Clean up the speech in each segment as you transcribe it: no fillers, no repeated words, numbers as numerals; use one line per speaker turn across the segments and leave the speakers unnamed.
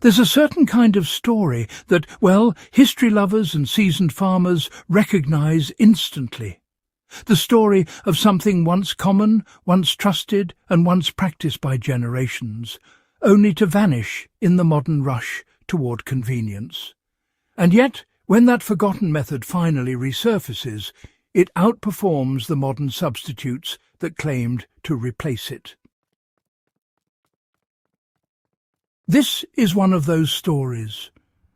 There's a certain kind of story that, well, history lovers and seasoned farmers recognize instantly. The story of something once common, once trusted, and once practiced by generations, only to vanish in the modern rush toward convenience. And yet, when that forgotten method finally resurfaces, it outperforms the modern substitutes that claimed to replace it. This is one of those stories.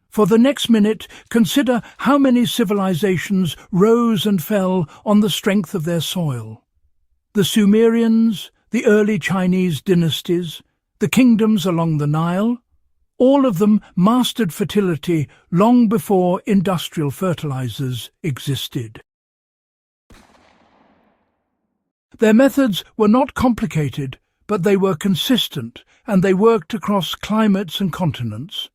For the next minute, consider how many civilizations rose and fell on the strength of their soil. The Sumerians, the early Chinese dynasties, the kingdoms along the Nile, all of them mastered fertility long before industrial fertilizers existed. Their methods were not complicated, but they were consistent, and they worked across climates and continents.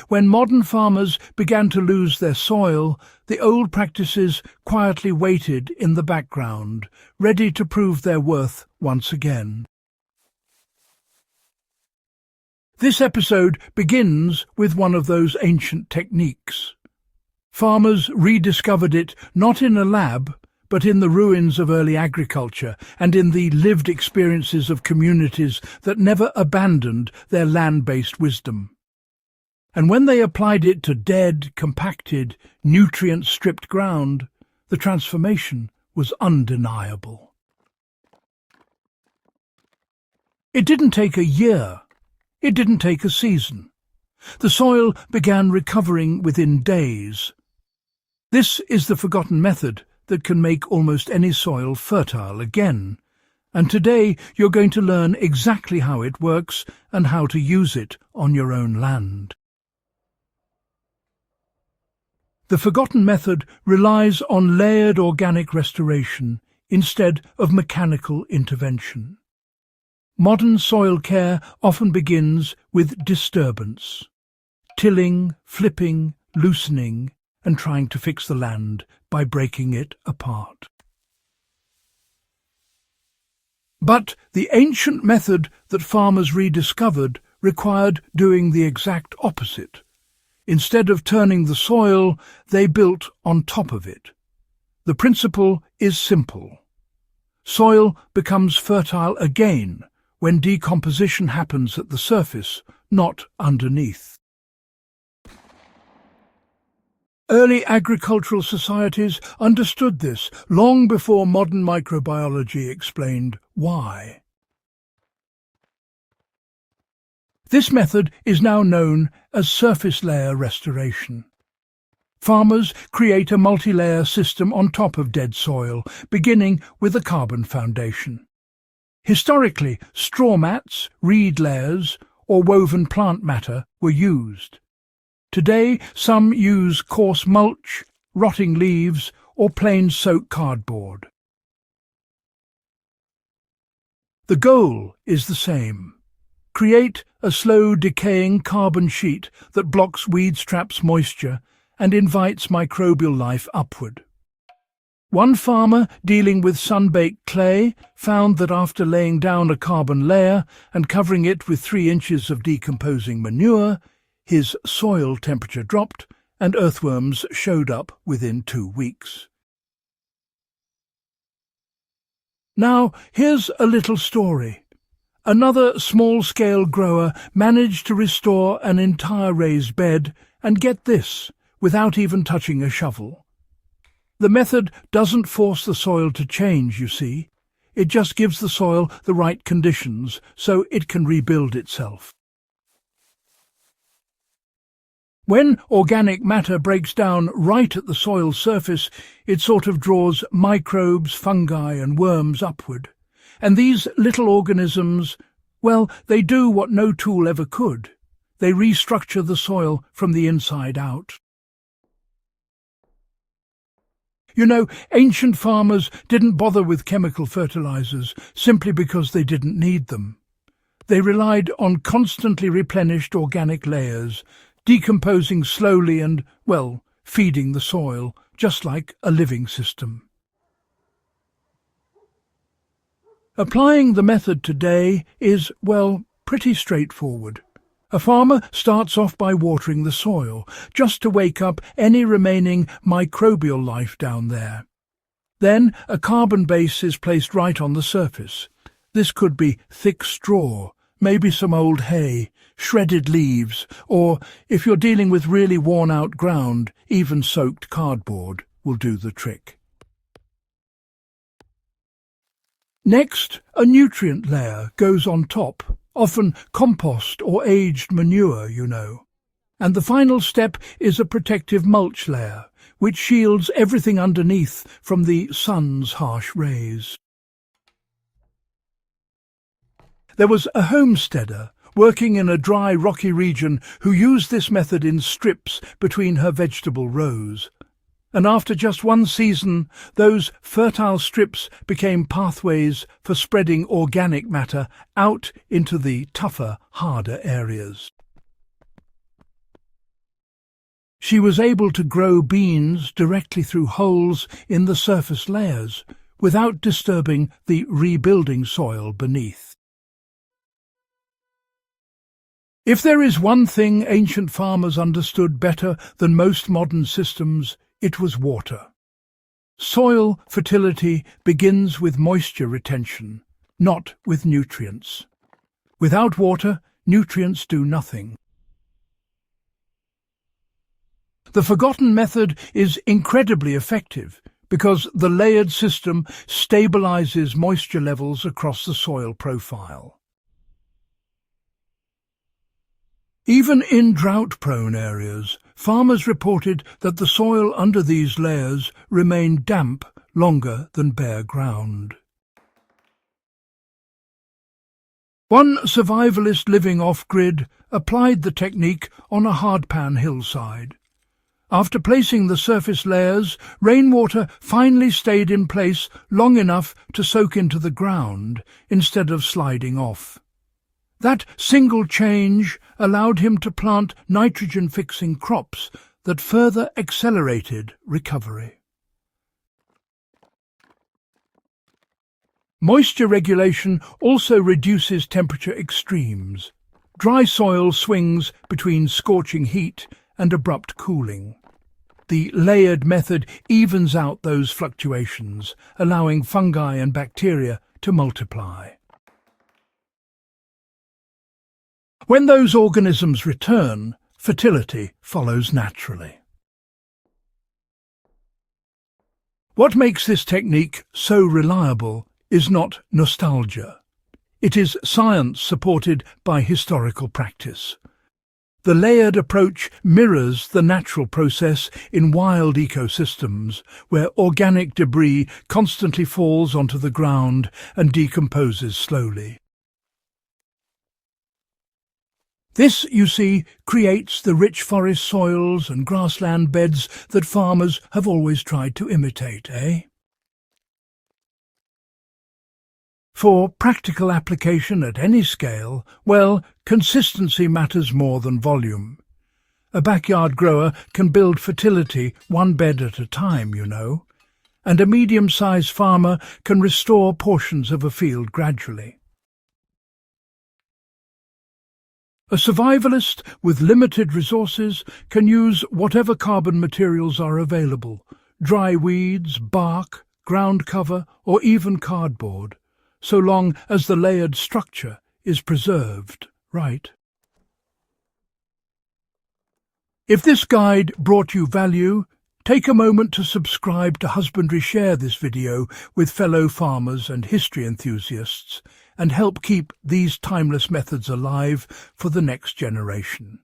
When modern farmers began to lose their soil, the old practices quietly waited in the background, ready to prove their worth once again. This episode begins with one of those ancient techniques. Farmers rediscovered it not in a lab, but in the ruins of early agriculture and in the lived experiences of communities that never abandoned their land-based wisdom. And when they applied it to dead, compacted, nutrient-stripped ground, the transformation was undeniable. It didn't take a year. It didn't take a season. The soil began recovering within days. This is the forgotten method that can make almost any soil fertile again. And today you're going to learn exactly how it works and how to use it on your own land. The forgotten method relies on layered organic restoration instead of mechanical intervention. Modern soil care often begins with disturbance, tilling, flipping, loosening, and trying to fix the land by breaking it apart. But the ancient method that farmers rediscovered required doing the exact opposite. Instead of turning the soil, they built on top of it. The principle is simple. Soil becomes fertile again when decomposition happens at the surface, not underneath. Early agricultural societies understood this long before modern microbiology explained why. This method is now known as surface layer restoration. Farmers create a multi-layer system on top of dead soil, beginning with a carbon foundation. Historically, straw mats, reed layers, or woven plant matter were used. Today, some use coarse mulch, rotting leaves, or plain soak cardboard. The goal is the same. Create a slow-decaying carbon sheet that blocks weed traps moisture and invites microbial life upward. One farmer dealing with sun-baked clay found that after laying down a carbon layer and covering it with 3 inches of decomposing manure, his soil temperature dropped and earthworms showed up within 2 weeks. Now, here's a little story. Another small-scale grower managed to restore an entire raised bed, and get this, without even touching a shovel. The method doesn't force the soil to change, you see. It just gives the soil the right conditions so it can rebuild itself. When organic matter breaks down right at the soil's surface, it sort of draws microbes, fungi and worms upward. And these little organisms, well, they do what no tool ever could. They restructure the soil from the inside out. You know, ancient farmers didn't bother with chemical fertilizers simply because they didn't need them. They relied on constantly replenished organic layers, decomposing slowly and, well, feeding the soil, just like a living system. Applying the method today is, well, pretty straightforward. A farmer starts off by watering the soil, just to wake up any remaining microbial life down there. Then a carbon base is placed right on the surface. This could be thick straw, maybe some old hay, shredded leaves, or, if you're dealing with really worn-out ground, even soaked cardboard will do the trick. Next, a nutrient layer goes on top, often compost or aged manure, you know. And the final step is a protective mulch layer, which shields everything underneath from the sun's harsh rays. There was a homesteader working in a dry, rocky region who used this method in strips between her vegetable rows. And after just one season, those fertile strips became pathways for spreading organic matter out into the tougher, harder areas. She was able to grow beans directly through holes in the surface layers, without disturbing the rebuilding soil beneath. If there is one thing ancient farmers understood better than most modern systems, it was water. Soil fertility begins with moisture retention, not with nutrients. Without water, nutrients do nothing. The forgotten method is incredibly effective because the layered system stabilizes moisture levels across the soil profile. Even in drought-prone areas, farmers reported that the soil under these layers remained damp longer than bare ground. One survivalist living off-grid applied the technique on a hardpan hillside. After placing the surface layers, rainwater finally stayed in place long enough to soak into the ground instead of sliding off. That single change allowed him to plant nitrogen-fixing crops that further accelerated recovery. Moisture regulation also reduces temperature extremes. Dry soil swings between scorching heat and abrupt cooling. The layered method evens out those fluctuations, allowing fungi and bacteria to multiply. When those organisms return, fertility follows naturally. What makes this technique so reliable is not nostalgia. It is science supported by historical practice. The layered approach mirrors the natural process in wild ecosystems, where organic debris constantly falls onto the ground and decomposes slowly. This, you see, creates the rich forest soils and grassland beds that farmers have always tried to imitate, eh? For practical application at any scale, well, consistency matters more than volume. A backyard grower can build fertility one bed at a time, you know, and a medium-sized farmer can restore portions of a field gradually. A survivalist with limited resources can use whatever carbon materials are available, dry weeds, bark, ground cover, or even cardboard, so long as the layered structure is preserved right. If this guide brought you value, take a moment to subscribe to Husbandry Share this video with fellow farmers and history enthusiasts, and help keep these timeless methods alive for the next generation.